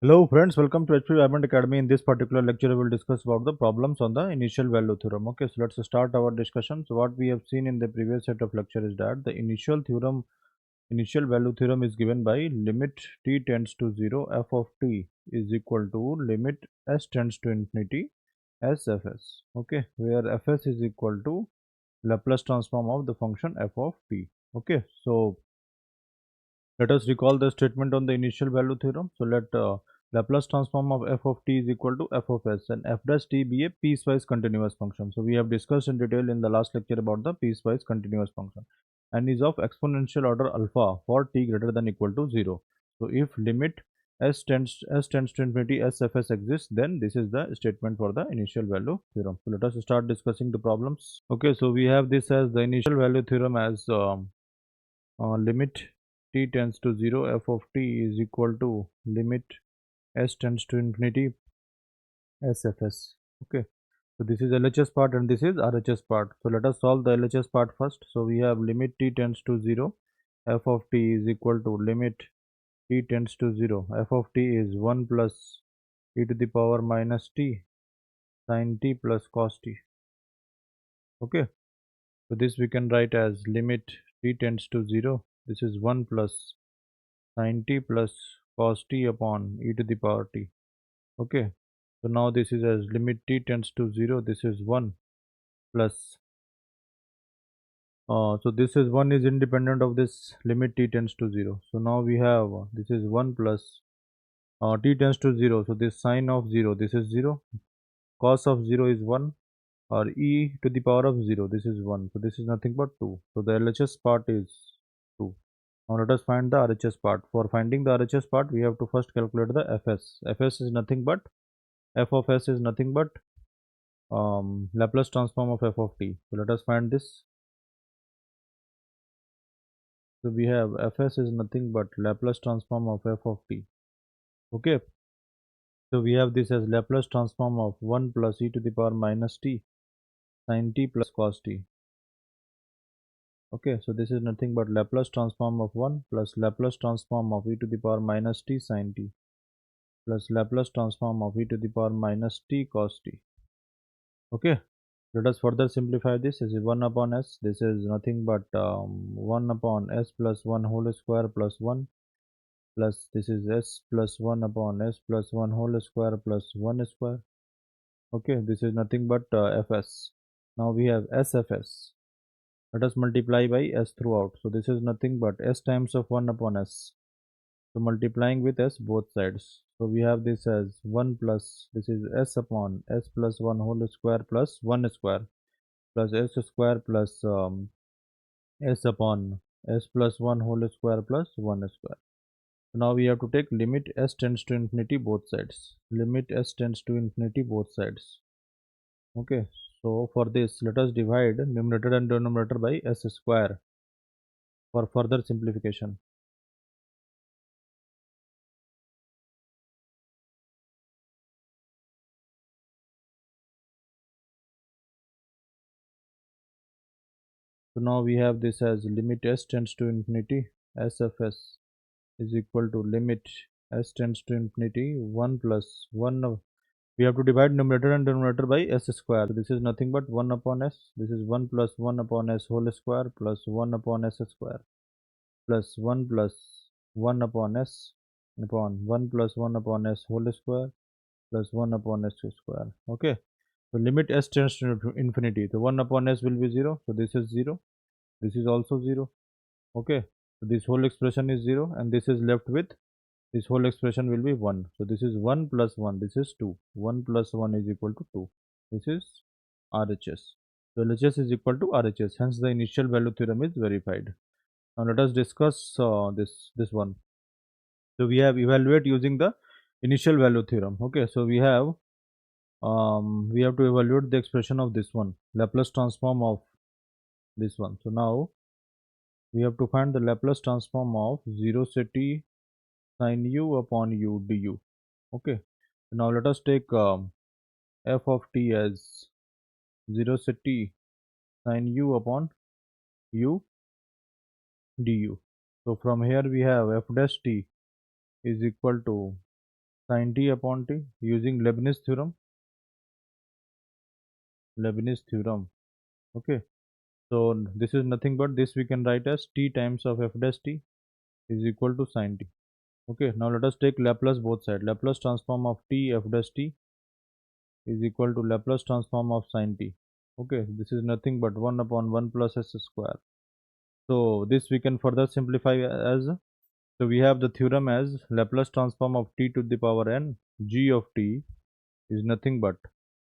Hello friends, welcome to HP Diamond Academy. In this particular lecture, we will discuss about the problems on the initial value theorem. Okay, so let's start our discussion. So what we have seen in the previous set of lecture is that the initial value theorem is given by limit t tends to 0 f of t is equal to limit s tends to infinity s fs. Okay, where fs is equal to Laplace transform of the function f of t. Okay, so let us recall the statement on the initial value theorem. So let Laplace transform of f of t is equal to f of s and f dash t be a piecewise continuous function. So we have discussed in detail in the last lecture about the piecewise continuous function and is of exponential order alpha for t greater than equal to 0. So if limit s tends to infinity sfs exists, then this is the statement for the initial value theorem. So let us start discussing the problems. Okay, so we have this as the initial value theorem as limit t tends to 0 f of t is equal to limit s tends to infinity sfs. Okay, so this is LHS part and this is RHS part. So let us solve the LHS part first. So we have limit t tends to 0 f of t is equal to limit t tends to 0 f of t is 1 plus e to the power minus t sin t plus cos t. Okay, so this we can write as limit t tends to 0, this is 1 plus sin t plus cos t upon e to the power t. Okay, so now this is as limit t tends to 0, this is 1 plus so this is 1 is independent of this limit t tends to 0. So now we have this is 1 plus t tends to 0, so this sine of 0, this is 0, cos of 0 is 1, or e to the power of 0, this is 1, so this is nothing but 2. So the LHS part is 2. Now let us find the RHS part. For finding the RHS part, we have to first calculate the fs. Fs is nothing but f of s is nothing but Laplace transform of f of t. So let us find this. So we have fs is nothing but Laplace transform of f of t. Okay. So we have this as Laplace transform of 1 plus e to the power minus t sin t plus cos t. Okay, so this is nothing but Laplace transform of 1 plus Laplace transform of e to the power minus t sin t plus Laplace transform of e to the power minus t cos t. Okay, let us further simplify this. This is 1 upon s. This is nothing but 1 upon s plus 1 whole square plus 1 plus this is s plus 1 upon s plus 1 whole square plus 1 square. Okay, this is nothing but fs. Now we have sfs. Let us multiply by s throughout. So this is nothing but s times of 1 upon s. So multiplying with s both sides. So we have this as 1 plus this is s upon s plus 1 whole square plus 1 square plus s square plus s upon s plus 1 whole square plus 1 square. So now we have to take limit s tends to infinity both sides. Limit s tends to infinity both sides. Okay, so for this let us divide numerator and denominator by s square for further simplification. So now we have this as limit s tends to infinity sfs is equal to limit s tends to infinity 1 plus 1. We have to divide numerator and denominator by s square. So this is nothing but 1 upon s. This is 1 plus 1 upon s whole square plus 1 upon s square plus 1 plus 1 upon s upon 1 plus 1 upon s whole square plus 1 upon s square. Okay. So limit s tends to infinity. So 1 upon s will be 0. So this is 0. This is also 0. Okay. So this whole expression is 0 and this is left with this whole expression will be 1. So this is 1 plus 1, this is 2. 1 plus 1 is equal to 2. This is RHS. So LHS is equal to RHS. Hence the initial value theorem is verified. Now let us discuss this one. So we have evaluate using the initial value theorem. Okay, so we have to evaluate the expression of this one, Laplace transform of this one. So now we have to find the Laplace transform of 0 to t sin u upon u du. Okay, so now let us take f of t as 0 to t sin u upon u du. So from here we have f dash t is equal to sin t upon t using Leibniz theorem. Okay, so this is nothing but this we can write as t times of f dash t is equal to sin t. Okay, now let us take Laplace both sides. Laplace transform of t f dash t is equal to Laplace transform of sin t. Okay, this is nothing but 1 upon 1 plus s square. So this we can further simplify as, so we have the theorem as Laplace transform of t to the power n g of t is nothing but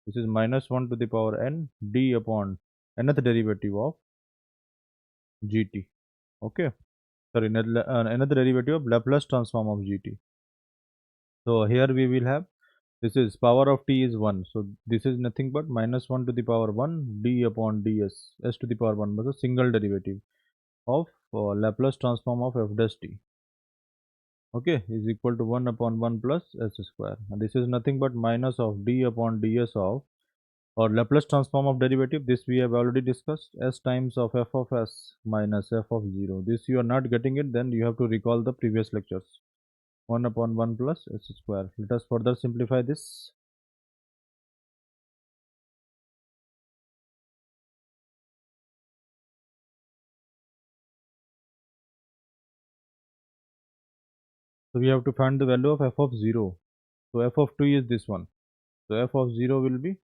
this is minus 1 to the power n d upon nth derivative of gt. Okay, sorry, another derivative of Laplace transform of gt. So here we will have, this is power of t is 1, so this is nothing but minus 1 to the power 1 d upon ds s to the power 1 was a single derivative of Laplace transform of f dash t. Okay, is equal to 1 upon 1 plus s square, and this is nothing but minus of d upon ds of, or Laplace transform of derivative, this we have already discussed, s times of f of s minus f of 0. This you are not getting it, then you have to recall the previous lectures. 1 upon 1 plus s square. Let us further simplify this. So we have to find the value of f of 0. So f of 2 is this one. So f of 0 will be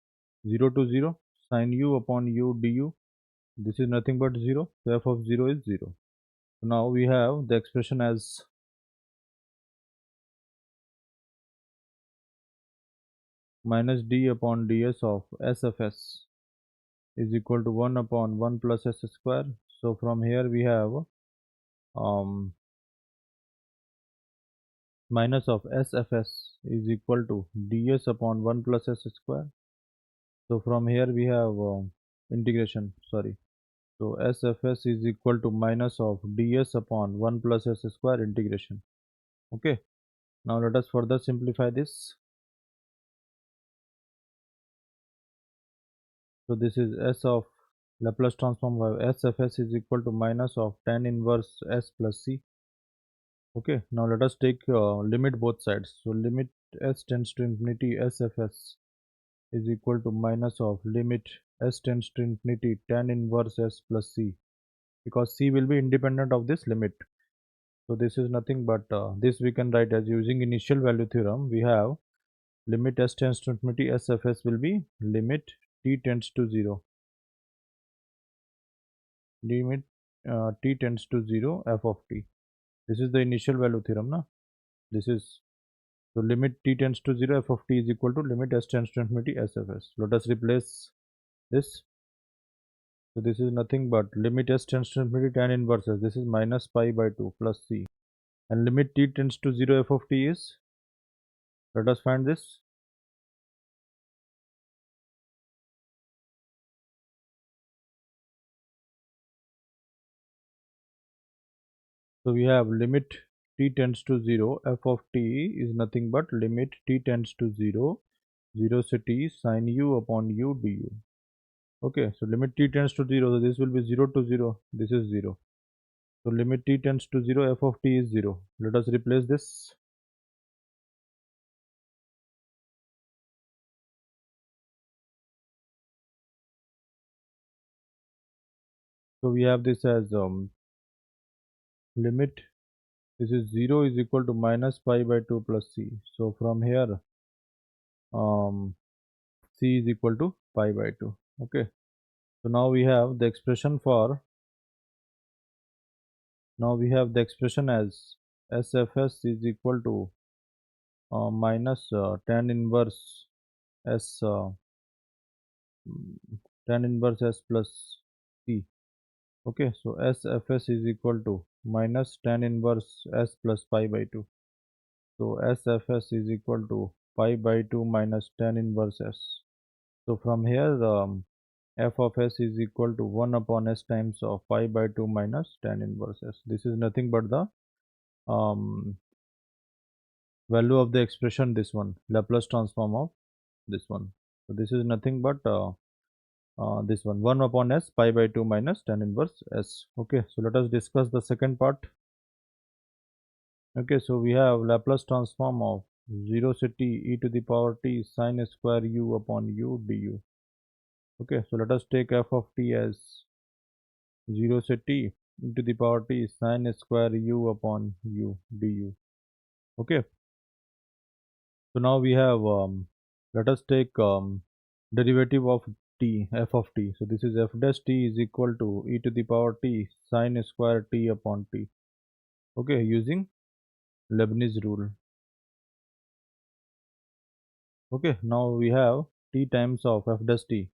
0 to 0 sin u upon u du. This is nothing but 0. So f of 0 is 0. So now we have the expression as minus d upon ds of s of s is equal to 1 upon 1 plus s square. So from here we have um, minus of s of s is equal to ds upon 1 plus s square. So from here we have integration, sorry. So s of s is equal to minus of ds upon 1 plus s square integration. Okay, now let us further simplify this. So this is s of Laplace transform of s of s is equal to minus of tan inverse s plus c. Okay, now let us take limit both sides. So limit s tends to infinity s of s is equal to minus of limit s tends to infinity tan inverse s plus c, because c will be independent of this limit. So this is nothing but this we can write as, using initial value theorem, we have limit s tends to infinity s of s will be limit t tends to 0, limit t tends to 0 f of t. This is the initial value theorem, na? This is, so limit t tends to 0 f of t is equal to limit s tends to infinity s of s. Let us replace this. So this is nothing but limit s tends to infinity tan inverse s. This is minus pi by 2 plus c. And limit t tends to 0 f of t is, let us find this. So we have limit t tends to 0 f of t is nothing but limit t tends to 0 0 to t sin u upon u du. Okay, so limit t tends to 0, so this will be 0 to 0, this is 0. So limit t tends to 0 f of t is 0. Let us replace this. So we have this as limit, this is 0 is equal to minus pi by 2 plus c. So from here c is equal to pi by 2. Okay, so now we have the expression for, now we have the expression as SFS is equal to minus tan inverse S tan inverse S plus C. Okay, so SFS is equal to minus tan inverse S plus pi by 2. So SFS is equal to pi by 2 minus tan inverse S. So from here f of s is equal to 1 upon s times of pi by 2 minus tan inverse s. This is nothing but the value of the expression, this one, Laplace transform of this one. So this is nothing but this one, 1 upon s pi by 2 minus tan inverse s. Okay, so let us discuss the second part. Okay, so we have Laplace transform of 0 to t e to the power t sine square u upon u du. Okay, so let us take f of t as 0 to t e to the power t sine square u upon u du. Okay, so now we have let us take derivative of t, f of t. So this is f dash t is equal to e to the power t sine square t upon t. Okay, using Leibniz rule. Okay, now we have t times of f dash t.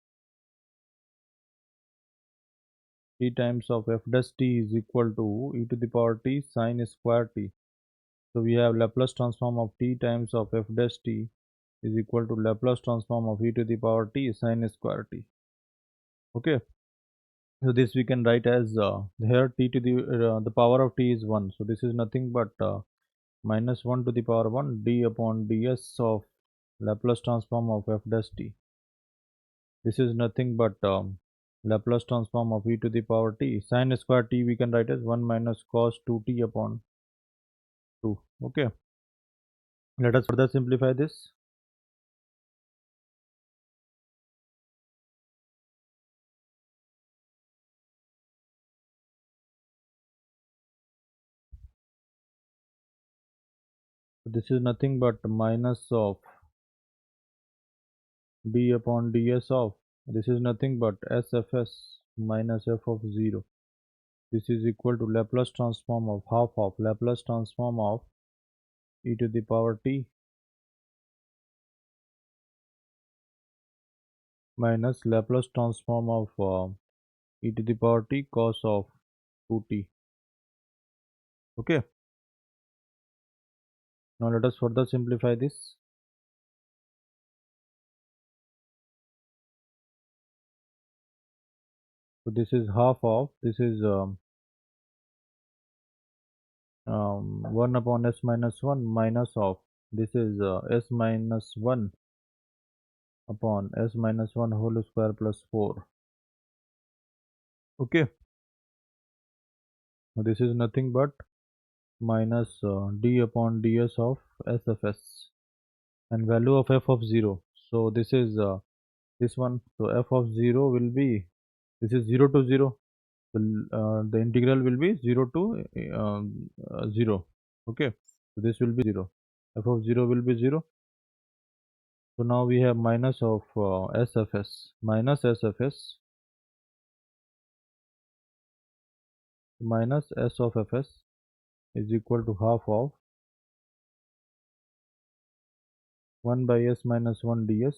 T times of f dash t is equal to e to the power t sine square t. So we have Laplace transform of t times of f dash t is equal to Laplace transform of e to the power t sine square t. Okay, so this we can write as here t to the power of t is 1. So this is nothing but minus 1 to the power 1 d upon ds of Laplace transform of f dash t. This is nothing but Laplace transform of e to the power t sine square t we can write as 1 minus cos 2t upon 2. Okay, let us further simplify this. So this is nothing but minus of d upon ds of, this is nothing but sfs minus f of 0. This is equal to Laplace transform of half of Laplace transform of e to the power t minus Laplace transform of e to the power t cos of 2t. Okay, now let us further simplify this. So this is half of, this is 1 upon s minus 1 minus of, this is s minus 1 upon s minus 1 whole square plus 4. Okay, so this is nothing but minus d upon ds of sfs and value of f of 0. So this is this one. So f of 0 will be, this is 0 to 0. So the integral will be 0 to 0. Okay, so this will be 0. F of 0 will be 0. So now we have minus of sfs minus sfs minus s of fs is equal to half of 1 by s minus 1 ds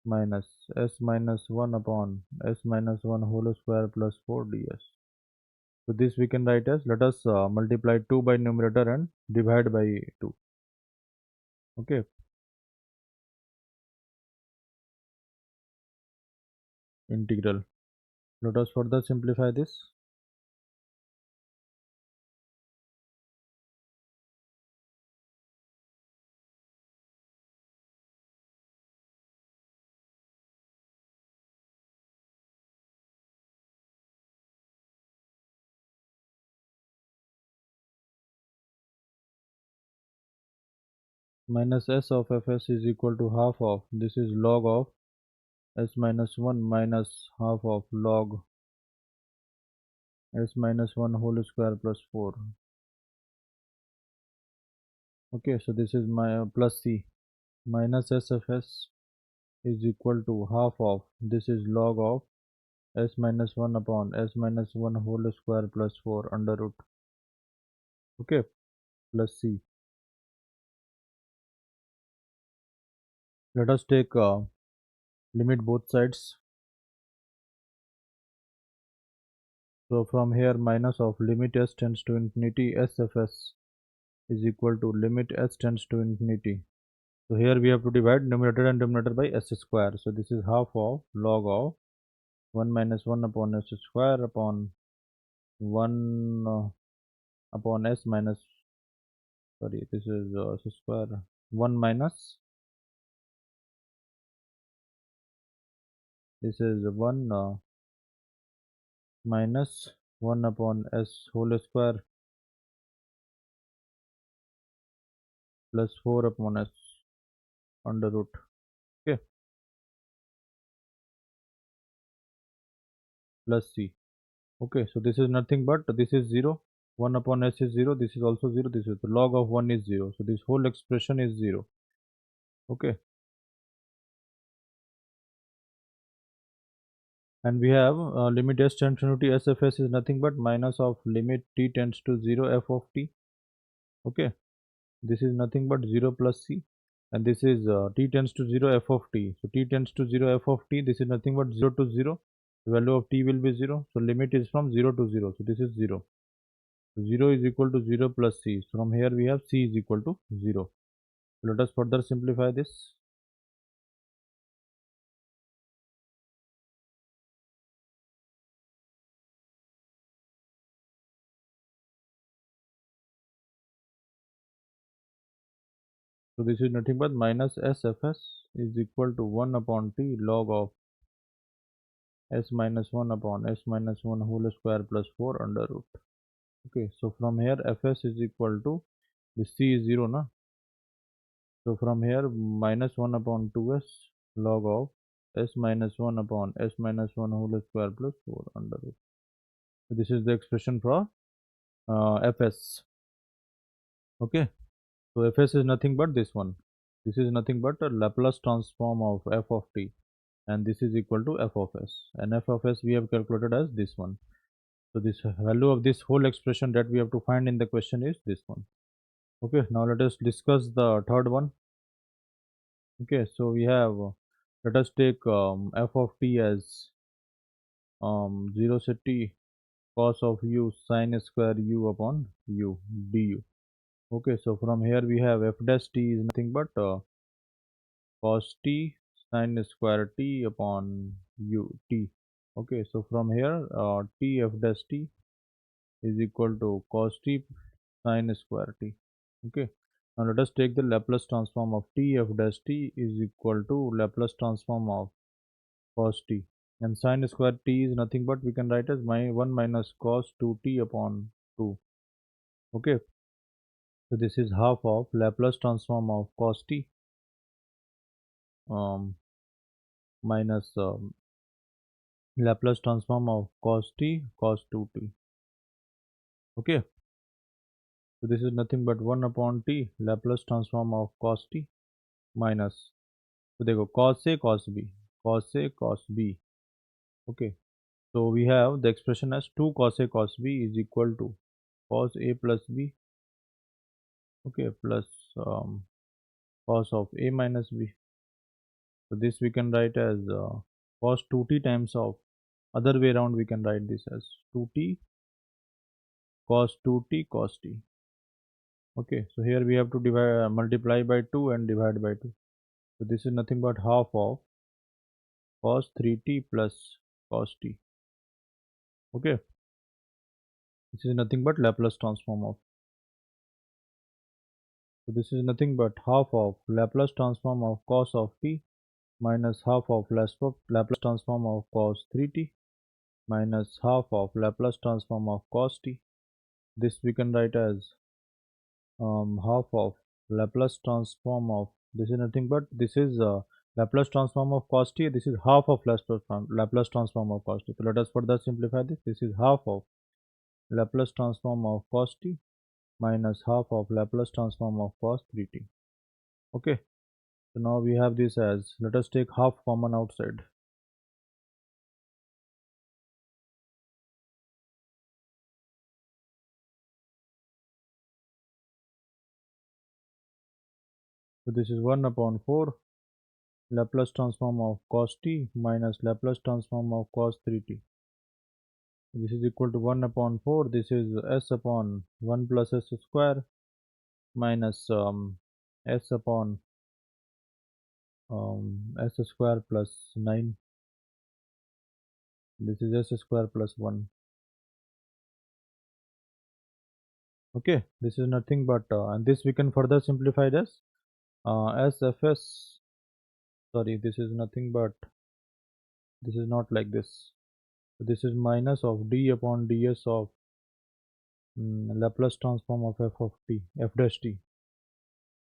minus s minus 1 upon s minus 1 whole square plus 4 ds. So this we can write as, let us multiply 2 by numerator and divide by 2. Okay, integral. Let us further simplify this. Minus s of fs is equal to half of, this is log of s minus 1 minus half of log s minus 1 whole square plus 4. Okay, so this is my plus c minus s of s is equal to half of, this is log of s minus 1 upon s minus 1 whole square plus 4 under root. Okay, plus c. Let us take limit both sides. So from here minus of limit s tends to infinity s of s is equal to limit s tends to infinity. So here we have to divide numerator and denominator by s square. So this is half of log of 1 minus 1 upon s square upon 1 upon s minus, sorry, this is s square 1 minus, this is 1 minus 1 upon s whole square plus 4 upon s under root. Okay, plus c. Okay, so this is nothing but this is 0. 1 upon s is 0. This is also 0. This is the log of 1 is 0. So this whole expression is 0. Okay, and we have limit s tends to infinity. SFS is nothing but minus of limit t tends to 0 f of t. Okay, this is nothing but 0 plus c, and this is t tends to 0 f of t. So t tends to 0 f of t, this is nothing but 0 to 0. The value of t will be 0. So limit is from 0 to 0. So this is 0. So 0 is equal to 0 plus c. So from here we have c is equal to 0. So let us further simplify this. So this is nothing but minus SFS is equal to 1 upon t log of s minus 1 upon s minus 1 whole square plus 4 under root. Okay, so from here fs is equal to, this c is 0 na. So from here minus 1 upon 2s log of s minus 1 upon s minus 1 whole square plus 4 under root. So this is the expression for fs. Okay, so fs is nothing but this one. This is nothing but a Laplace transform of f of t, and this is equal to f of s, and f of s we have calculated as this one. So this value of this whole expression that we have to find in the question is this one. Okay, now let us discuss the third one. Okay, so we have let us take f of t as 0 set t cos of u sine square u upon u du. Okay, so from here we have f dash t is nothing but cos t sine square t upon u t. Okay, so from here t f dash t is equal to cos t sine square t. Okay, now let us take the Laplace transform of t f dash t is equal to Laplace transform of cos t, and sine square t is nothing but we can write as 1 minus cos 2t upon 2. Okay, so this is half of Laplace transform of cos t minus Laplace transform of cos t cos 2t. Okay, so this is nothing but 1 upon t Laplace transform of cos t minus, so देखो cos a cos b, cos a cos b. Okay, so we have the expression as 2 cos a cos b is equal to cos a plus b. Okay, plus cos of a minus b. So this we can write as cos 2t times of, other way around we can write this as 2t cos 2t cos t. Okay, so here we have to divide multiply by 2 and divide by 2. So this is nothing but half of cos 3t plus cos t. Okay, this is nothing but Laplace transform of, so this is nothing but half of Laplace transform of cos of t minus half of Laplace transform of cos 3t minus half of Laplace transform of cos t. This we can write as half of Laplace transform of, this is nothing but this is Laplace transform of cos t. This is half of Laplace transform of cos t. So let us further simplify this. This is half of Laplace transform of cos t minus half of Laplace transform of cos 3t. Okay, so now we have this as, let us take half common outside. So this is 1 upon 4 Laplace transform of cos t minus Laplace transform of cos 3t. This is equal to 1 upon 4. This is s upon 1 plus s square minus s upon s square plus 9. This is s square plus 1. Okay, this is nothing but and this we can further simplify this sfs, sorry, this is nothing but, this is not like this. So this is minus of d upon ds of Laplace transform of f of t, f dash t.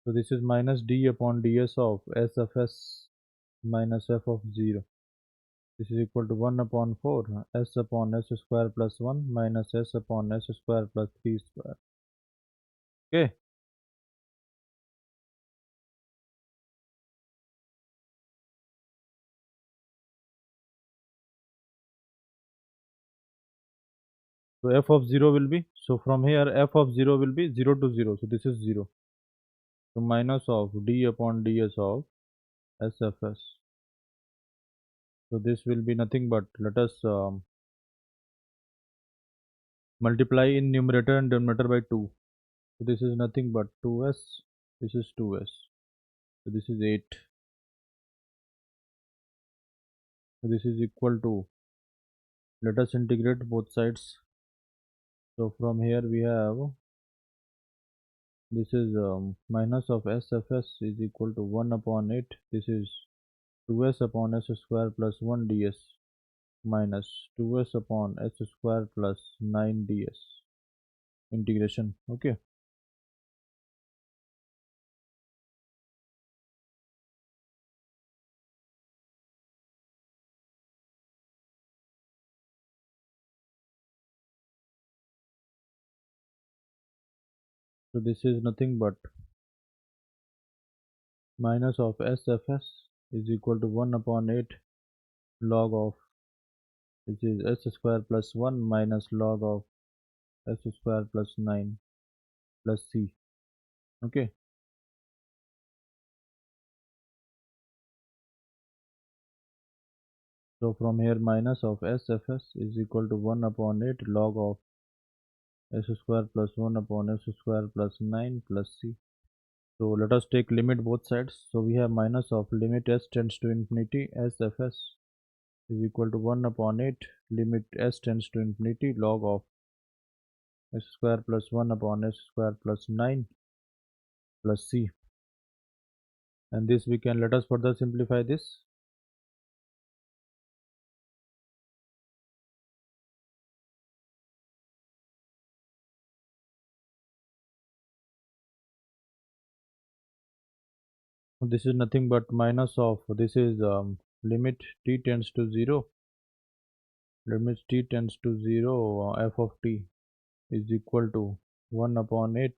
So this is minus d upon ds of s of s minus f of 0. This is equal to 1 upon 4 s upon s square plus 1 minus s upon s square plus 3 square. Okay. So f of 0 will be, so from here f of 0 will be 0 to 0. So this is 0. So minus of d upon ds of SFS. So this will be nothing but, let us multiply in numerator and denominator by 2. So this is nothing but 2s. This is 2s. So this is 8. So this is equal to, let us integrate both sides. So from here we have, this is minus of SFS is equal to 1 upon 8. This is 2s upon s square plus 1 ds minus 2s upon s square plus 9 ds integration. Okay. So this is nothing but minus of SFS is equal to 1 upon 8 log of, which is s square plus 1 minus log of s square plus 9 plus c. Okay. So from here minus of SFS is equal to 1 upon 8 log of s square plus 1 upon s square plus 9 plus c. So let us take limit both sides. So we have minus of limit s tends to infinity SFS is equal to 1 upon 8 limit s tends to infinity log of s square plus 1 upon s square plus 9 plus c. And this we can, let us further simplify this. This is nothing but minus of, this is limit t tends to 0, limit t tends to 0 f of t is equal to 1 upon 8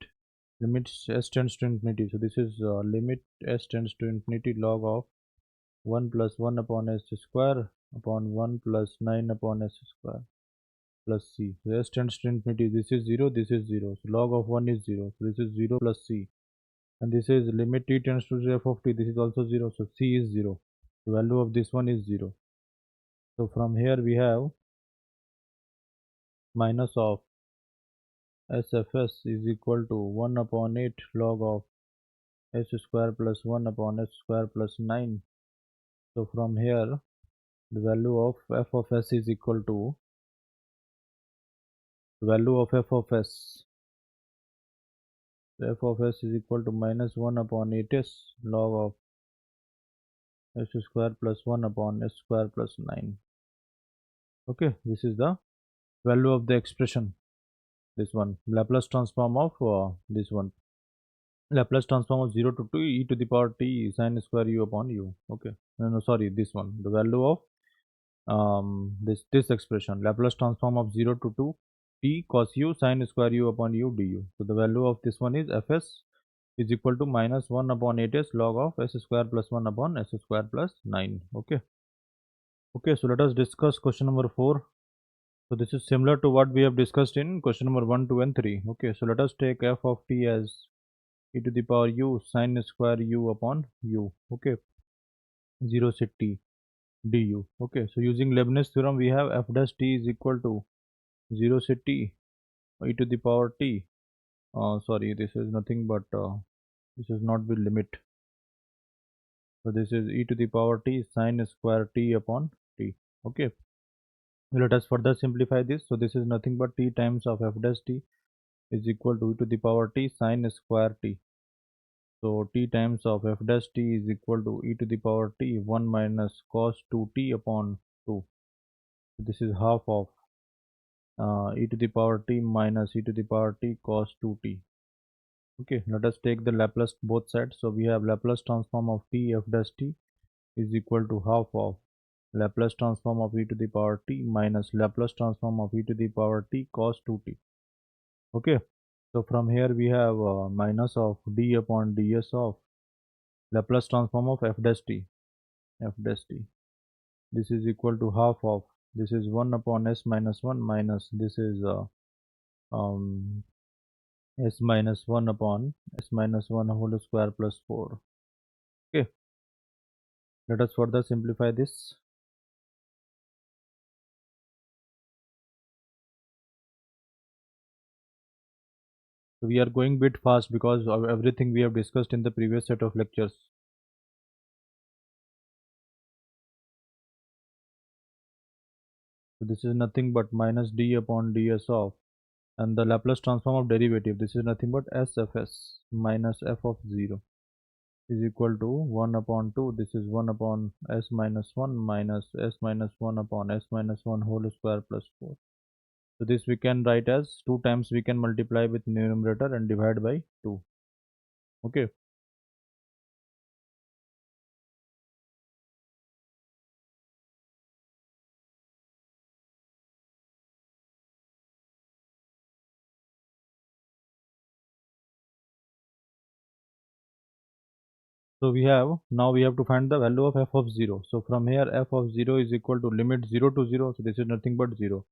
limit s tends to infinity. So this is limit s tends to infinity log of 1 plus 1 upon s square upon 1 plus 9 upon s square plus c. So s tends to infinity, this is 0, this is 0. So log of 1 is 0. So this is 0 plus c. And this is limit t tends to 0 f of t, this is also 0. So c is 0. The value of this one is 0. So from here we have minus of SFS is equal to 1 upon 8 log of s square plus 1 upon s square plus 9. So from here the value of f of s is equal to, the value of f of s, f of s is equal to minus 1 upon 8s log of s square plus 1 upon s square plus 9. Okay, this is the value of the expression. This one, Laplace transform of this one, Laplace transform of 0 to 2 e to the power t sin square u upon u. Okay, no, sorry, this one, the value of this expression, Laplace transform of 0 to 2 t cos u sin square u upon u du. So the value of this one is fs is equal to minus 1 upon 8s log of s square plus 1 upon s square plus 9. Okay. Okay, so let us discuss question number 4. So this is similar to what we have discussed in question number 1, 2 and 3. Okay, so let us take f of t as e to the power u sin square u upon u. Okay, 0 set t du. Okay, so using Leibniz theorem we have f dash t is equal to 0 set t e to the power t. Sorry, this is nothing but this is not the limit. So this is e to the power t sin square t upon t. Okay, let us further simplify this. So this is nothing but t times of f dash t is equal to e to the power t sin square t. So t times of f dash t is equal to e to the power t 1 minus cos 2t upon 2. So this is half of e to the power t minus e to the power t cos 2t. Okay, let us take the Laplace both sides. So we have Laplace transform of t f dash t is equal to half of Laplace transform of e to the power t minus Laplace transform of e to the power t cos 2t. Okay, so from here we have minus of d upon ds of Laplace transform of f dash t, f dash t. This is equal to half of, this is 1 upon s minus 1 minus this is um, s minus 1 upon s minus 1 whole square plus 4. Okay, let us further simplify this. So we are going bit fast because of everything we have discussed in the previous set of lectures. So this is nothing but minus d upon ds of, and the Laplace transform of derivative, this is nothing but sfs minus f of 0 is equal to 1 upon 2, this is 1 upon s minus 1 minus s minus 1 upon s minus 1 whole square plus 4. So this we can write as 2 times we can multiply with numerator and divide by 2. Okay, so we have, now we have to find the value of f of 0. So from here f of 0 is equal to limit 0 to 0, so this is nothing but 0.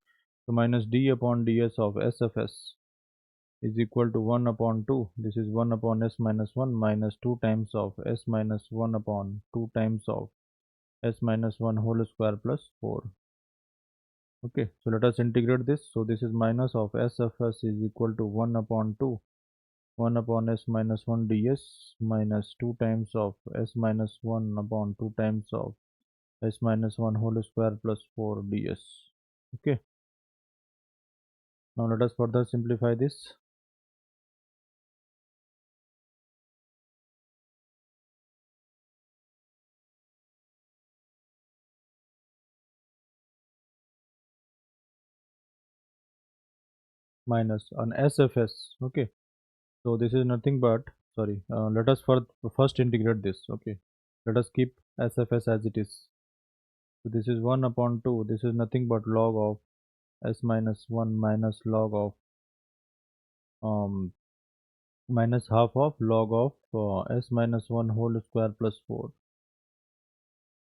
So minus d upon ds of sfs is equal to 1 upon 2, this is 1 upon s minus 1 minus 2 times of s minus 1 upon 2 times of s minus 1 whole square plus 4. Okay, so let us integrate this. So this is minus of sfs is equal to 1 upon 2, 1 upon s minus 1 ds minus 2 times of s minus 1 upon 2 times of s minus 1 whole square plus 4 ds. Okay, now let us further simplify this. Minus on sfs. Okay, so this is nothing but, sorry, let us first integrate this. Okay, let us keep sfs as it is. So this is 1 upon 2, this is nothing but log of s minus 1 minus log of minus half of log of s minus 1 whole square plus 4.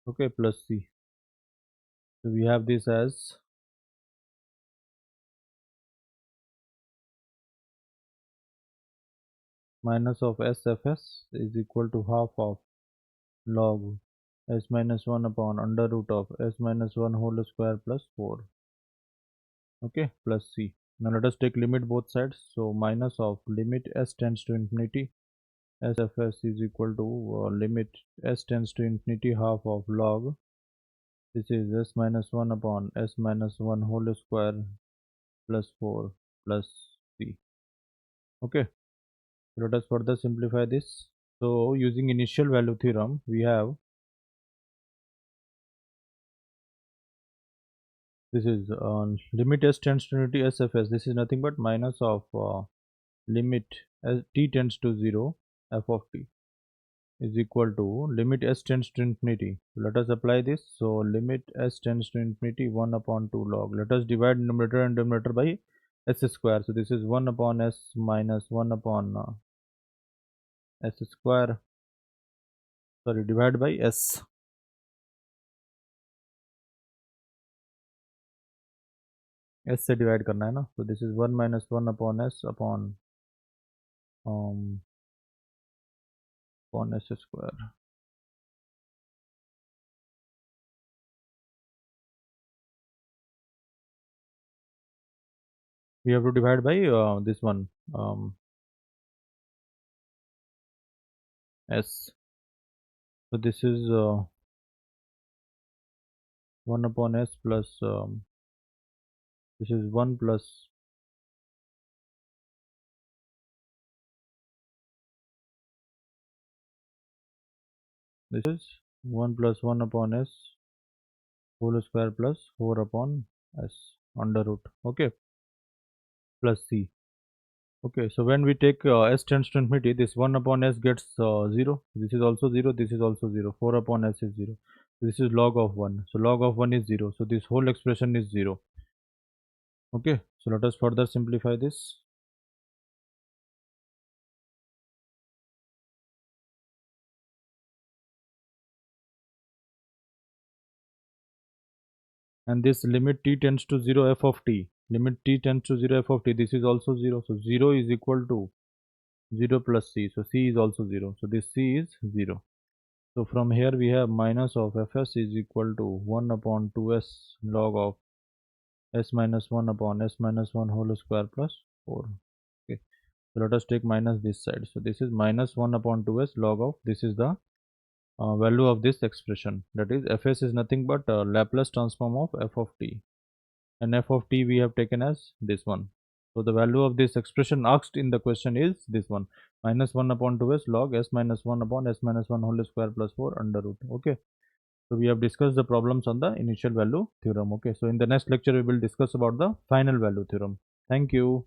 Okay, plus c. So we have this as minus of sfs is equal to half of log s minus 1 upon under root of s minus 1 whole square plus 4. Okay, plus c. Now let us take limit both sides. So minus of limit s tends to infinity sfs is equal to limit s tends to infinity half of log, this is s minus 1 upon s minus 1 whole square plus 4 plus c. Okay, let us further simplify this. So using initial value theorem, we have, this is limit s tends to infinity sfs, this is nothing but minus of limit as t tends to 0 f of t is equal to limit s tends to infinity. Let us apply this. So limit s tends to infinity 1 upon 2 log. Let us divide numerator and denominator by s square. So this is 1 upon s minus 1 upon s square, sorry, divide by s. s से divide करना है ना. So this is 1 minus 1 upon s um, upon s square. We have to divide by this one s. So this is 1 upon s plus this is 1 plus this is 1 plus 1 upon s whole square plus 4 upon s under root. Okay, plus c. Okay, so when we take s tends to infinity, this 1 upon s gets 0. This is also 0. This is also 0. 4 upon s is 0. This is log of 1. So log of 1 is 0. So this whole expression is 0. Okay, so let us further simplify this. And this limit t tends to 0 f of t. Limit t tends to 0 f of t. This is also 0. So 0 is equal to 0 plus c. So c is also 0. So this c is 0. So from here we have minus of fs is equal to 1 upon 2s log of s minus 1 upon s minus 1 whole square plus 4. Okay. So let us take minus this side. So this is minus 1 upon 2s log of, this is the value of this expression. That is fs is nothing but Laplace transform of f of t. And f of t we have taken as this one. So the value of this expression asked in the question is this one, minus 1 upon 2s log s minus 1 upon s minus 1 whole square plus 4 under root. Okay, so we have discussed the problems on the initial value theorem. Okay, so in the next lecture we will discuss about the final value theorem. Thank you.